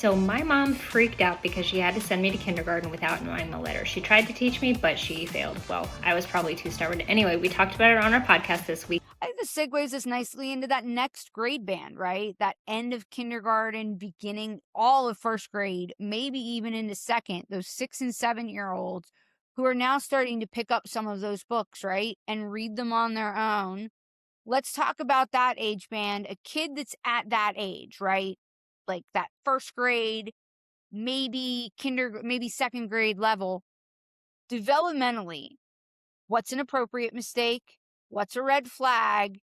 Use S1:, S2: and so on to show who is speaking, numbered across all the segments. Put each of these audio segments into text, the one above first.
S1: So my mom freaked out because she had to send me to kindergarten without knowing the letter. She tried to teach me, but she failed. Well, I was probably too stubborn. Anyway, we talked about it on our podcast this week.
S2: I think this segues us nicely into that next grade band, right? That end of kindergarten, beginning all of first grade, maybe even into second, those 6 and 7 year olds who are now starting to pick up some of those books, right? And read them on their own. Let's talk about that age band. A kid that's at that age, right? Like that first grade, maybe second grade level, developmentally, what's an appropriate mistake? What's a red flag?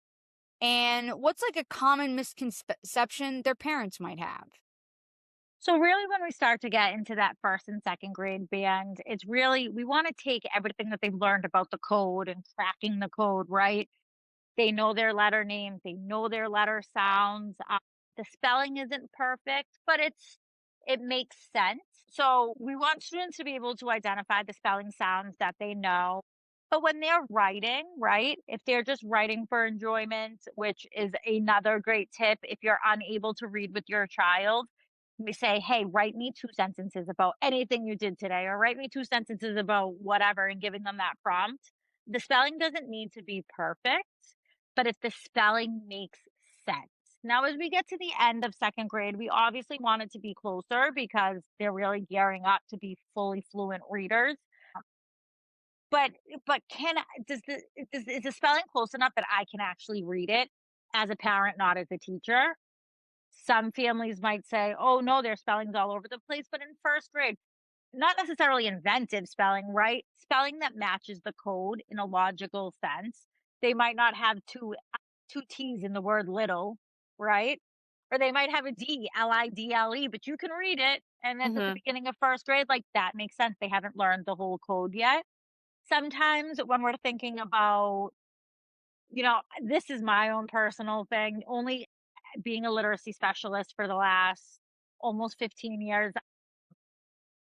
S2: And what's like a common misconception their parents might have?
S3: So really when we start to get into that first and second grade band, it's really we want to take everything that they've learned about the code and cracking the code, right? They know their letter names, they know their letter sounds. The spelling isn't perfect, but it makes sense. So we want students to be able to identify the spelling sounds that they know. But when they're writing, right? If they're just writing for enjoyment, which is another great tip, if you're unable to read with your child, we say, hey, write me 2 sentences about anything you did today, or write me 2 sentences about whatever, and giving them that prompt. The spelling doesn't need to be perfect, but if the spelling makes sense. Now, as we get to the end of second grade, we obviously want it to be closer because they're really gearing up to be fully fluent readers. But but can I- does the is the spelling close enough that I can actually read it as a parent, not as a teacher? Some families might say, "Oh no, their spelling's all over the place." But in first grade, not necessarily inventive spelling, right? Spelling that matches the code in a logical sense. They might not have two T's in the word little, right? Or they might have a D, Lidle, but you can read it. And that's at the
S1: Hmm.
S3: beginning of first grade. Like that makes sense. They haven't learned the whole code yet. Sometimes when we're thinking about, this is my own personal thing, only being a literacy specialist for the last almost 15 years,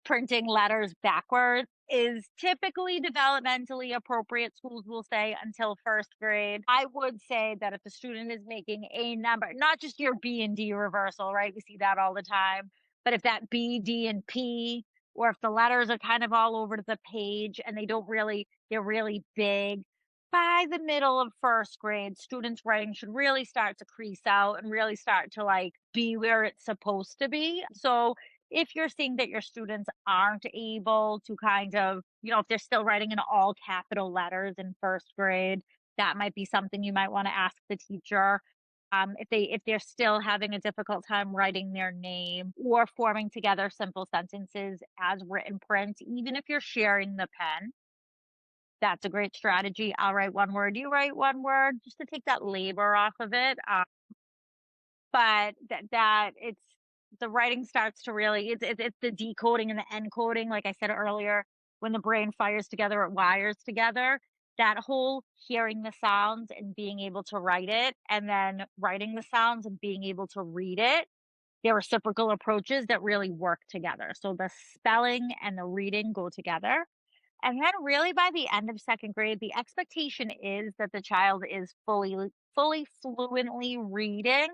S3: printing letters backwards is typically developmentally appropriate, schools will say, until first grade. I would say that if the student is making a number, not just your B and D reversal, right? We see that all the time. But if that B, D, and P, or if the letters are kind of all over the page and they're really big, by the middle of first grade, students' writing should really start to crease out and really start to like be where it's supposed to be. So if you're seeing that your students aren't able to kind of, if they're still writing in all capital letters in first grade, that might be something you might want to ask the teacher. If they're still having a difficult time writing their name or forming together simple sentences as written print, even if you're sharing the pen, that's a great strategy. I'll write one word, you write one word, just to take that labor off of it. But that it's the writing starts to really it's the decoding and the encoding, like I said earlier, when the brain fires together, it wires together. That whole hearing the sounds and being able to write it, and then writing the sounds and being able to read it, they're reciprocal approaches that really work together. So the spelling and the reading go together. And then really by the end of second grade, the expectation is that the child is fully fluently reading,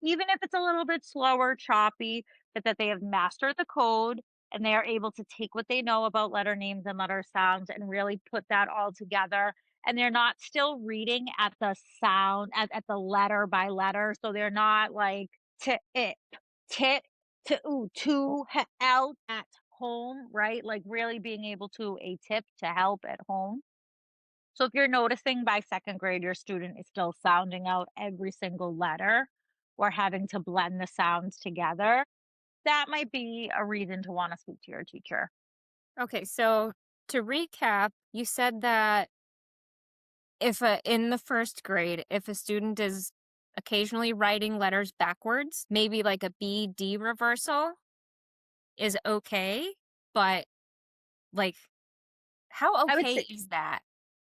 S3: even if it's a little bit slower, choppy, but that they have mastered the code and they are able to take what they know about letter names and letter sounds and really put that all together. And they're not still reading at the sound, at the letter by letter. So they're not like to it, tit, to ooh, to, out, at home, right? Like really being able to a tip to help at home. So if you're noticing by second grade your student is still sounding out every single letter or having to blend the sounds together, that might be a reason to want to speak to your teacher.
S2: Okay, so to recap, you said that in the first grade, if a student is occasionally writing letters backwards, maybe like a B D reversal is okay, but like how
S3: I would
S2: okay
S3: say
S2: is that?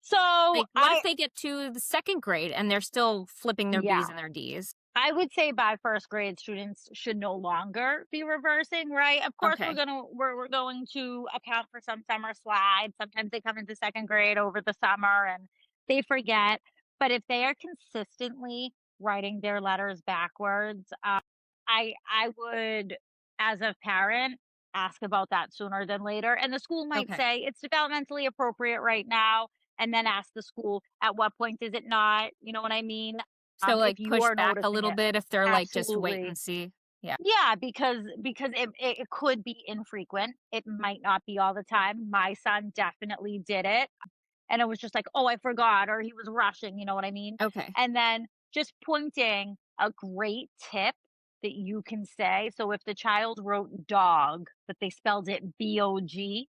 S3: so.
S2: Like, what if
S3: I
S2: they get to the second grade and they're still flipping their
S3: Yeah,
S2: B's and their D's?
S3: I would say by first grade, students should no longer be reversing, right? Of course,
S2: Okay.
S3: we're going to account for some summer slides. Sometimes they come into second grade over the summer and they forget. But if they are consistently writing their letters backwards, I would as a parent, ask about that sooner than later. And the school might
S2: Okay.
S3: say it's developmentally appropriate right now, and then ask the school at what point is it not? You know what I mean?
S2: So,
S3: If
S2: like,
S3: you
S2: push
S3: are
S2: back a
S3: noticing
S2: little
S3: it.
S2: bit if they're like, just wait
S3: Absolutely.
S2: and see. Yeah.
S3: Yeah, because it could be infrequent. It might not be all the time. My son definitely did it. And it was just like, "Oh, I forgot," or he was rushing, you know what I mean?
S2: Okay.
S3: And then just pointing a great tip that you can say. So if the child wrote dog, but they spelled it B-O-G,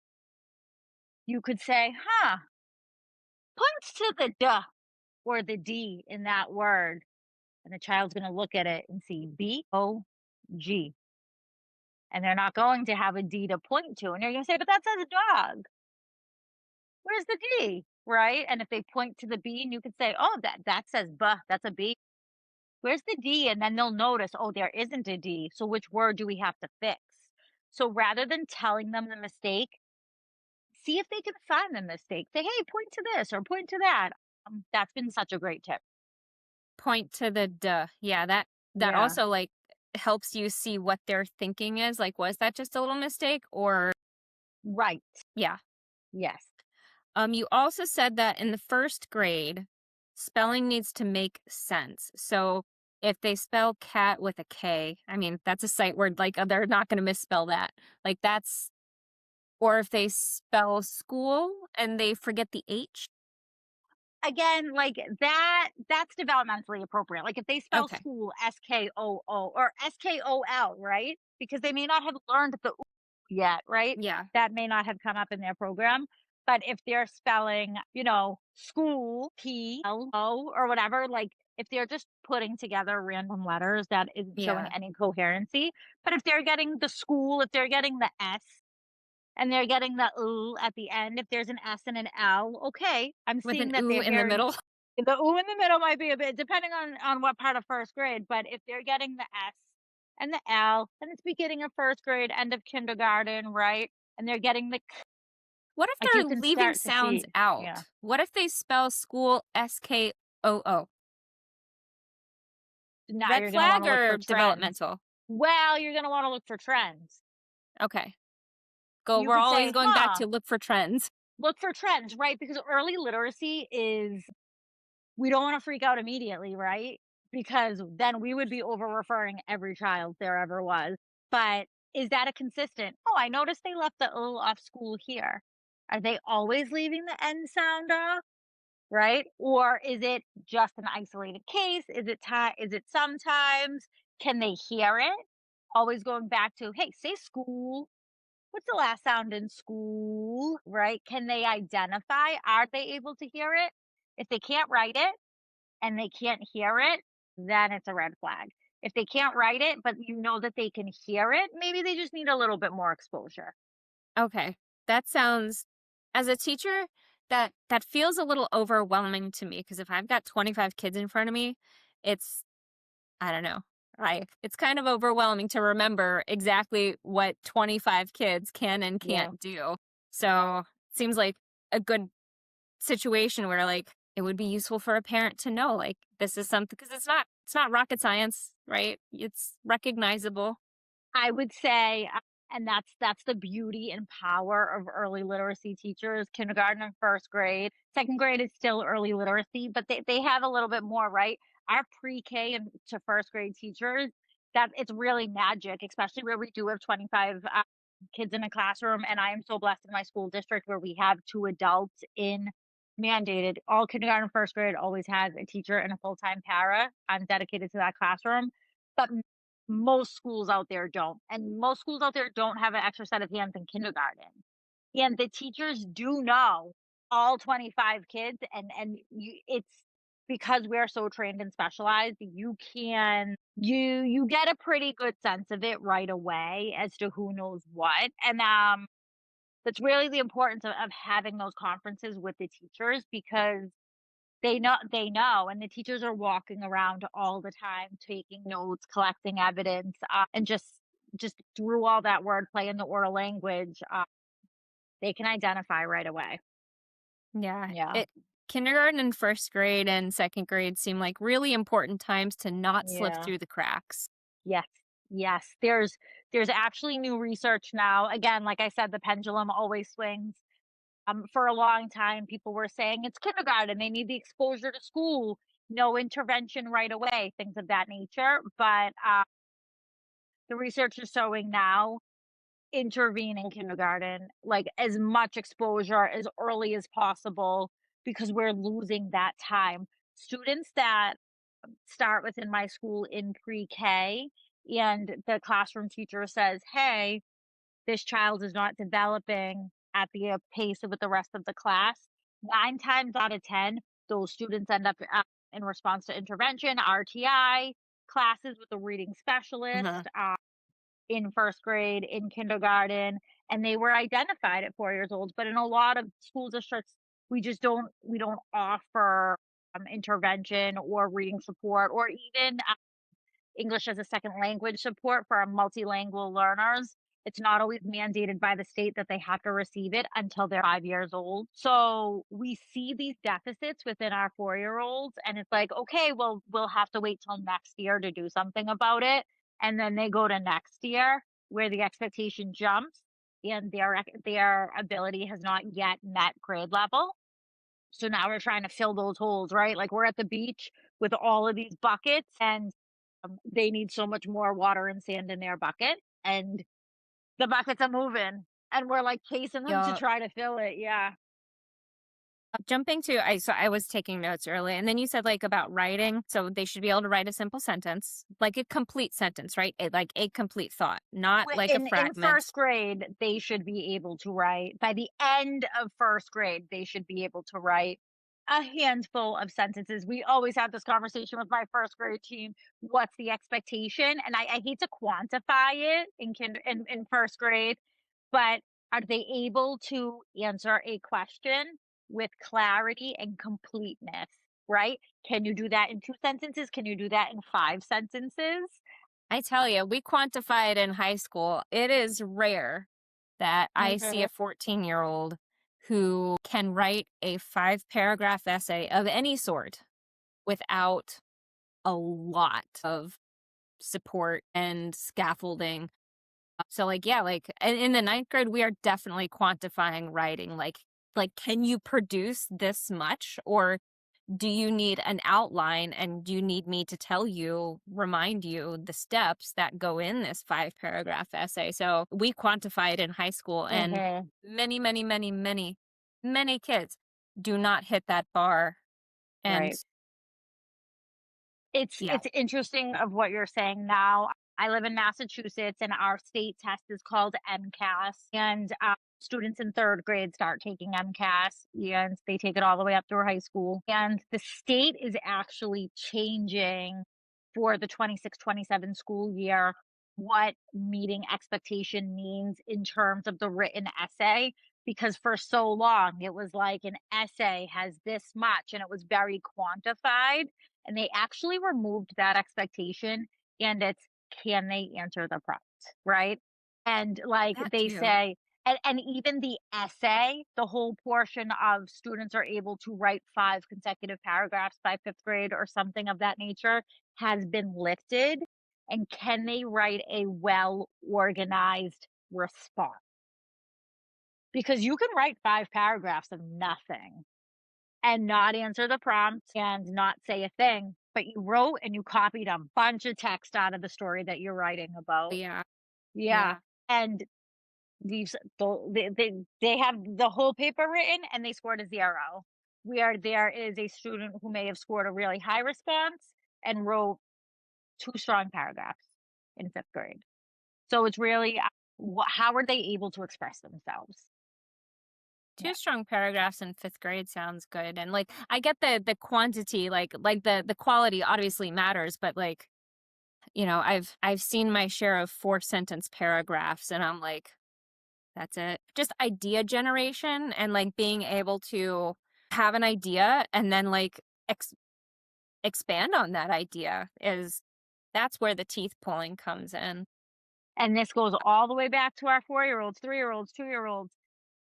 S3: you could say, "Huh, point to the duh or the D in that word." And the child's gonna look at it and see B-O-G. And they're not going to have a D to point to. And you're gonna say, "But that says dog. Where's the D?" Right? And if they point to the B and you could say, "Oh, that says buh, that's a B. Where's the D?" And then they'll notice, "Oh, there isn't a D. So which word do we have to fix?" So rather than telling them the mistake, see if they can find the mistake. Say, "Hey, point to this or point to that." That's been such a great tip.
S2: Point to the duh. Yeah, that
S3: Yeah.
S2: also, like, helps you see what their thinking is. Like, was that just a little mistake or
S3: Right.
S2: yeah.
S3: Yes.
S2: You also said that in the first grade, spelling needs to make sense. So if they spell cat with a K, I mean, that's a sight word. Like, they're not going to misspell that. Like, that's, or if they spell school and they forget the H.
S3: Again, like that's developmentally appropriate. Like if they spell
S2: Okay.
S3: school S-K-O-O or S-K-O-L, right? Because they may not have learned the yet, right?
S2: Yeah.
S3: That may not have come up in their program. But if they're spelling, school, P-L-O or whatever, like if they're just putting together random letters that isn't showing
S2: Yeah.
S3: any coherency. But if they're getting the school, if they're getting the S and they're getting the ooh at the end, if there's an S and an L, okay, I'm
S2: With an
S3: seeing that
S2: ooh
S3: they're
S2: in the
S3: hearing
S2: middle.
S3: the ooh in the middle might be a bit depending on what part of first grade, but if they're getting the S and the L, and it's beginning of first grade, end of kindergarten, right? And they're getting the k,
S2: What if
S3: like, you
S2: they're
S3: can
S2: leaving
S3: start to
S2: sounds
S3: see. Yeah.
S2: out? What if they spell school SKOO?
S3: Now
S2: Red
S3: you're gonna
S2: flag
S3: wanna look
S2: or
S3: for trends.
S2: developmental?
S3: Well, you're gonna wanna look for trends.
S2: Okay.
S3: You
S2: We're
S3: could
S2: always
S3: say,
S2: going back
S3: "Huh,
S2: to look for trends.
S3: look for trends," right? Because early literacy is we don't wanna freak out immediately, right? Because then we would be over referring every child there ever was. But is that a consistent, "Oh, I noticed they left the O off school here." Are they always leaving the N sound off, right? Or is it just an isolated case? Is it sometimes? Can they hear it? Always going back to, "Hey, say school. What's the last sound in school?" Right? Can they identify? Are they able to hear it? If they can't write it and they can't hear it, then it's a red flag. If they can't write it, but you know that they can hear it, maybe they just need a little bit more exposure.
S2: Okay. That sounds, as a teacher, that feels a little overwhelming to me because if I've got 25 kids in front of me, it's I don't know. It's kind of overwhelming to remember exactly what 25 kids can and
S3: Yeah.
S2: can't do. So, it seems like a good situation where, like, it would be useful for a parent to know, like, this is something because it's not rocket science, right? It's recognizable.
S3: I would say, and that's the beauty and power of early literacy teachers, kindergarten and first grade. Second grade is still early literacy, but they have a little bit more, right? Our pre-K and to first grade teachers, that it's really magic, especially where we do have 25 kids in a classroom. And I am so blessed in my school district where we have two adults in mandated. All kindergarten and first grade always has a teacher and a full-time para. I'm dedicated to that classroom. But most schools out there don't, and most schools out there don't have an extra set of hands in kindergarten. And the teachers do know all 25 kids, and it's because we're so trained and specialized, you get a pretty good sense of it right away as to who knows what. And that's really the importance of having those conferences with the teachers because they know, and the teachers are walking around all the time, taking notes, collecting evidence, and just through all that wordplay in the oral language, they can identify right away.
S2: Yeah.
S3: Yeah,
S2: It kindergarten and first grade and second grade seem like really important times to not slip
S3: yeah,
S2: through the cracks.
S3: yes, Yes, there's actually new research now. Again, like I said, the pendulum always swings. For a long time, people were saying it's kindergarten, they need the exposure to school, no intervention right away, things of that nature. But the research is showing now intervene in kindergarten, like as much exposure as early as possible because we're losing that time. Students that start within my school in pre-K and the classroom teacher says, "Hey, this child is not developing at the pace with the rest of the class." 9 times out of 10, those students end up in response to intervention, RTI, classes with a reading
S1: Uh-huh.
S3: specialist, in first grade, in kindergarten, and they were identified at 4 years old. But in a lot of school districts, we don't offer intervention or reading support or even English as a second language support for our multilingual learners. It's not always mandated by the state that they have to receive it until they're 5 years old. So we see these deficits within our 4 year olds, and it's like, okay, well, we'll have to wait till next year to do something about it. And then they go to next year where the expectation jumps and their ability has not yet met grade level. So now we're trying to fill those holes, right? Like we're at the beach with all of these buckets and they need so much more water and sand in their bucket and the buckets are moving and we're like chasing them to
S1: Yeah.
S3: try to fill it. Yeah.
S1: Jumping to I was taking notes early, and then you said like about writing, so they should be able to write a simple sentence, like a complete sentence, right? Like a complete thought, not like a
S3: In
S1: fragment.
S3: first grade, they should be able to write. By the end of first grade, they should be able to write a handful of sentences. We always have this conversation with my first grade team. What's the expectation? And I hate to quantify it in first grade, but are they able to answer a question with clarity and completeness? Right? Can you do that in 2 sentences? Can you do that in 5 sentences?
S1: I tell you, we quantify it in high school. It is rare that I see
S3: Mhm.
S1: a 14-year-old who can write a 5-paragraph essay of any sort without a lot of support and scaffolding. So like, yeah, like in the ninth grade, we are definitely quantifying writing. Like, can you produce this much, or do you need an outline and do you need me to tell you, remind you the steps that go in this 5-paragraph essay? So we quantify it in high school, and
S3: Mhm.
S1: many, many, many, many, many kids do not hit that bar. And
S3: Right. It's
S1: yeah,
S3: it's interesting of what you're saying now. I live in Massachusetts and our state test is called MCAS and students in 3rd grade start taking MCAS and they take it all the way up through high school. And the state is actually changing for the 26-27 school year what meeting expectation means in terms of the written essay because for so long it was like an essay has this much and it was very quantified and they actually removed that expectation and it's can they answer the prompt, right? And like
S1: that
S3: they
S1: too.
S3: say, and even the essay, the whole portion of students are able to write 5 consecutive paragraphs by 5th grade or something of that nature has been lifted. And can they write a well organized response? Because you can write 5 paragraphs of nothing and not answer the prompt and not say a thing, but you wrote and you copied a bunch of text out of the story that you're writing about.
S1: Yeah,
S3: Yeah,
S1: yeah.
S3: and these they have the whole paper written and they scored a 0. Where there is a student who may have scored a really high response and wrote 2 strong paragraphs in 5th grade. So it's really, how are they able to express themselves?
S1: Two
S3: Yeah.
S1: strong paragraphs in 5th grade sounds good. And like I get the quantity, like the quality obviously matters, but like, I've seen my share of 4-sentence paragraphs and I'm like, that's it. Just idea generation and like being able to have an idea and then like expand on that idea is that's where the teeth pulling comes in.
S3: And this goes all the way back to our 4 year olds, 3 year olds, 2 year olds,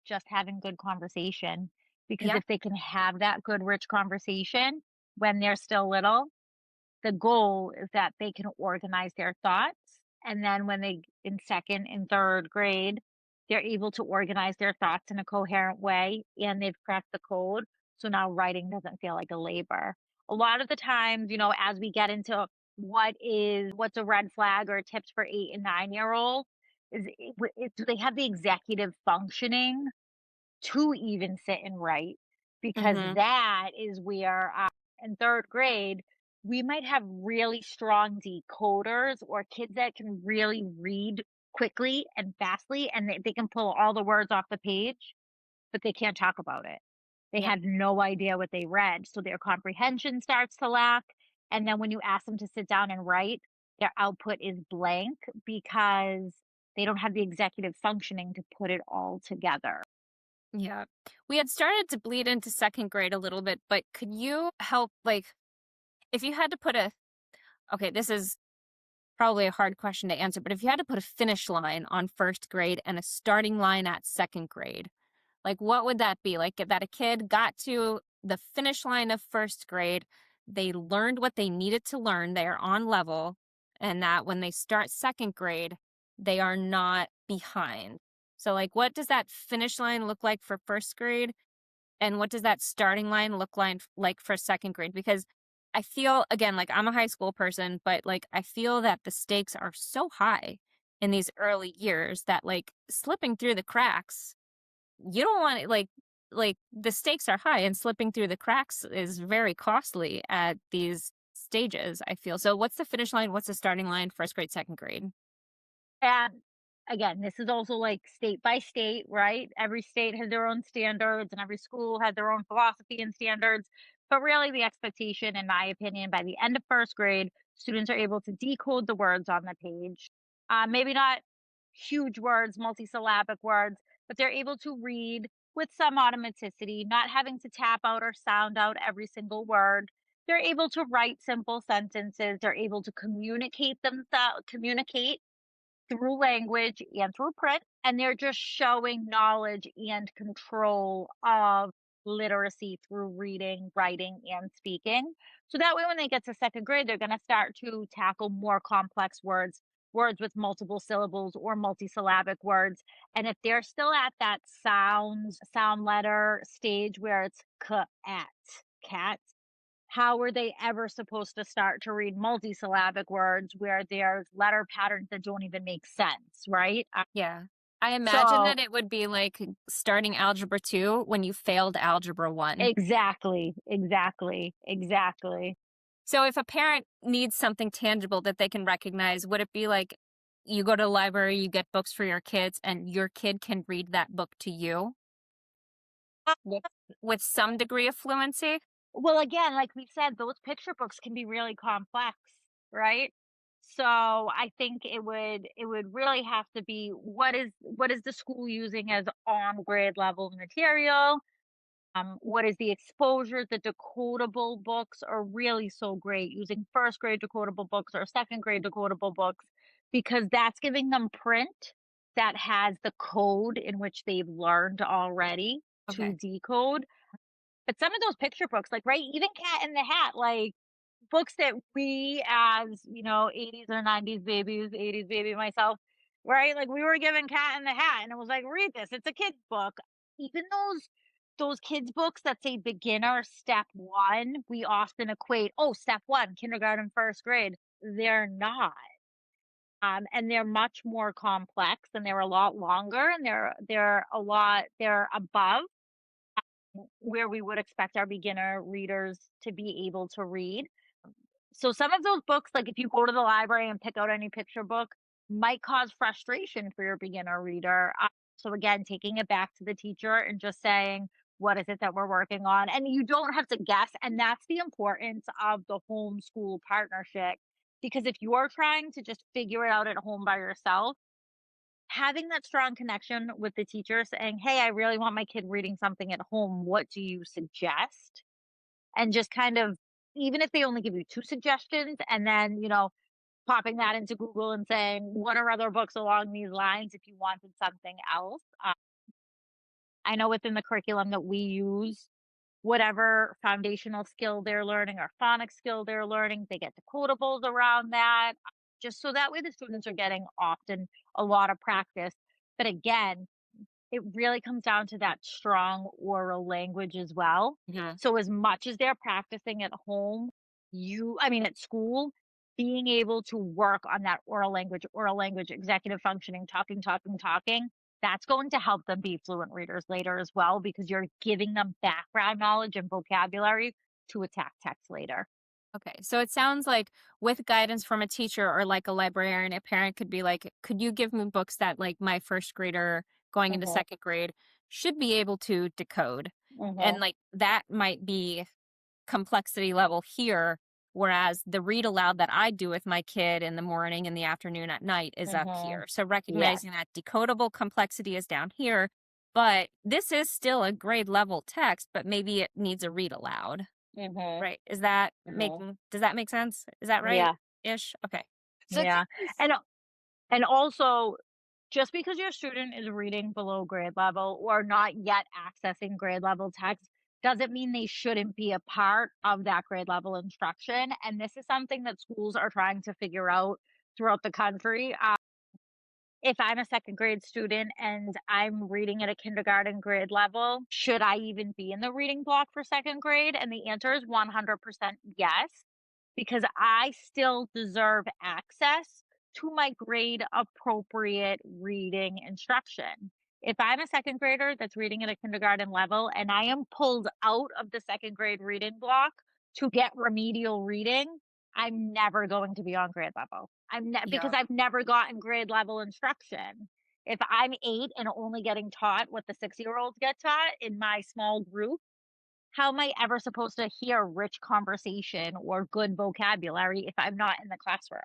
S3: just having good conversation. Because
S1: Yeah.
S3: if they can have that good, rich conversation when they're still little, the goal is that they can organize their thoughts And then when they in second and third grade, they're able to organize their thoughts in a coherent way and they've cracked the code. So now writing doesn't feel like a labor. A lot of the times, as we get into what's a red flag or tips for 8 and 9 year old do they have the executive functioning to even sit and write, because
S1: Mhm.
S3: that is where in third grade we might have really strong decoders or kids that can really read quickly and fastly and they can pull all the words off the page, but they can't talk about it. They
S1: Yep.
S3: had no idea what they read, so their comprehension starts to lack. And then when you ask them to sit down and write, their output is blank because they don't have the executive functioning to put it all together.
S1: Yeah. We had started to bleed into second grade a little bit, but could you help, like, if you had to put a okay, this is probably a hard question to answer, but if you had to put a finish line on first grade and a starting line at second grade, like, what would that be? Like, that a kid got to the finish line of first grade, they learned what they needed to learn, they are on level, and that when they start second grade, they are not behind. So, like, what does that finish line look like for first grade? And what does that starting line look like for second grade? Because I feel, again, like I'm a high school person, but like I feel that the stakes are so high in these early years that like slipping through the cracks, you don't want it like the stakes are high and slipping through the cracks is very costly at these stages, I feel. So what's the finish line? What's the starting line? First grade, second grade?
S3: And again, this is also like state by state, right? Every state has their own standards and every school has their own philosophy and standards. But really, the expectation, in my opinion, by the end of first grade, students are able to decode the words on the page. Maybe not huge words, multisyllabic words, but they're able to read with some automaticity, not having to tap out or sound out every single word. They're able to write simple sentences. They're able to communicate through language and through print, and they're just showing knowledge and control of literacy through reading, writing, and speaking. So that way, when they get to second grade, they're going to start to tackle more complex words, words with multiple syllables or multisyllabic words. And if they're still at that sound letter stage where it's cat, how were they ever supposed to start to read multisyllabic words where there's letter patterns that don't even make sense, right?
S1: Yeah. I imagine
S3: So
S1: that it would be like starting algebra 2 when you failed algebra 1.
S3: exactly.
S1: So if a parent needs something tangible that they can recognize, would it be like you go to the library, you get books for your kids, and your kid can read that book to you with, with some degree of fluency?
S3: Well, again, like we said, those picture books can be really complex, right? So I think it would really have to be what is the school using as on grade level material. What is the exposure? The decodable books are really so great, using first grade decodable books or second grade decodable books, because that's giving them print that has the code in which they've learned already to
S1: Okay.
S3: decode. But some of those picture books, like, right, even Cat in the Hat, like books that we as, 80s or 90s babies, 80s baby myself, right? Like we were given Cat in the Hat and it was like, read this. It's a kid's book. Even those kids books that say beginner step 1, we often equate, oh, step 1, kindergarten, first grade. They're not. And they're much more complex and they're a lot longer and they're above where we would expect our beginner readers to be able to read. So some of those books, like if you go to the library and pick out any picture book, might cause frustration for your beginner reader. So again, taking it back to the teacher and just saying, what is it that we're working on? And you don't have to guess. And that's the importance of the homeschool partnership. Because if you're trying to just figure it out at home by yourself, having that strong connection with the teacher saying, hey, I really want my kid reading something at home. What do you suggest? And just kind of, even if they only give you 2 suggestions and then, popping that into Google and saying, what are other books along these lines if you wanted something else? I know within the curriculum that we use, whatever foundational skill they're learning or phonics skill they're learning, they get decodables around that. just so that way the students are getting often a lot of practice. But again, it really comes down to that strong oral language as well.
S1: Mhm.
S3: So as much as they're practicing at home, I mean, at school, being able to work on that oral language, executive functioning, talking, that's going to help them be fluent readers later as well because you're giving them background knowledge and vocabulary to attack text later.
S1: Okay, so it sounds like with guidance from a teacher or like a librarian, a parent could be like, "Could you give me books that like my first grader going into
S3: Mhm.
S1: second grade should be able to decode?" And
S3: Mhm.
S1: like that might be complexity level here, whereas the read aloud that I do with my kid in the morning, in the afternoon, at night is up
S3: Mhm.
S1: here. So
S3: Yes.
S1: recognizing that decodable complexity is down here, but this is still a grade level text, but maybe it needs a read aloud.
S3: Mhm.
S1: Right. Is that
S3: Mhm.
S1: making does that make sense? Is that right?
S3: Yeah.
S1: Ish? Okay.
S2: So I
S3: Yeah.
S2: think this
S3: And and also, just because your student is reading below grade level or not yet accessing grade level text doesn't mean they shouldn't be a part of that grade level instruction. And this is something that schools are trying to figure out throughout the country. If I'm a second grade student and I'm reading at a kindergarten grade level, should I even be in the reading block for second grade? And the answer is 100% yes, because I still deserve access to my grade appropriate reading instruction. If I'm a second grader that's reading at a kindergarten level and I am pulled out of the second grade reading block to get remedial reading, I'm never going to be on grade level.
S1: Yeah.
S3: Because I've never gotten grade level instruction. If I'm 8 and only getting taught what the 6-year-olds get taught in my small group, how am I ever supposed to hear rich conversation or good vocabulary if I'm not in the classroom?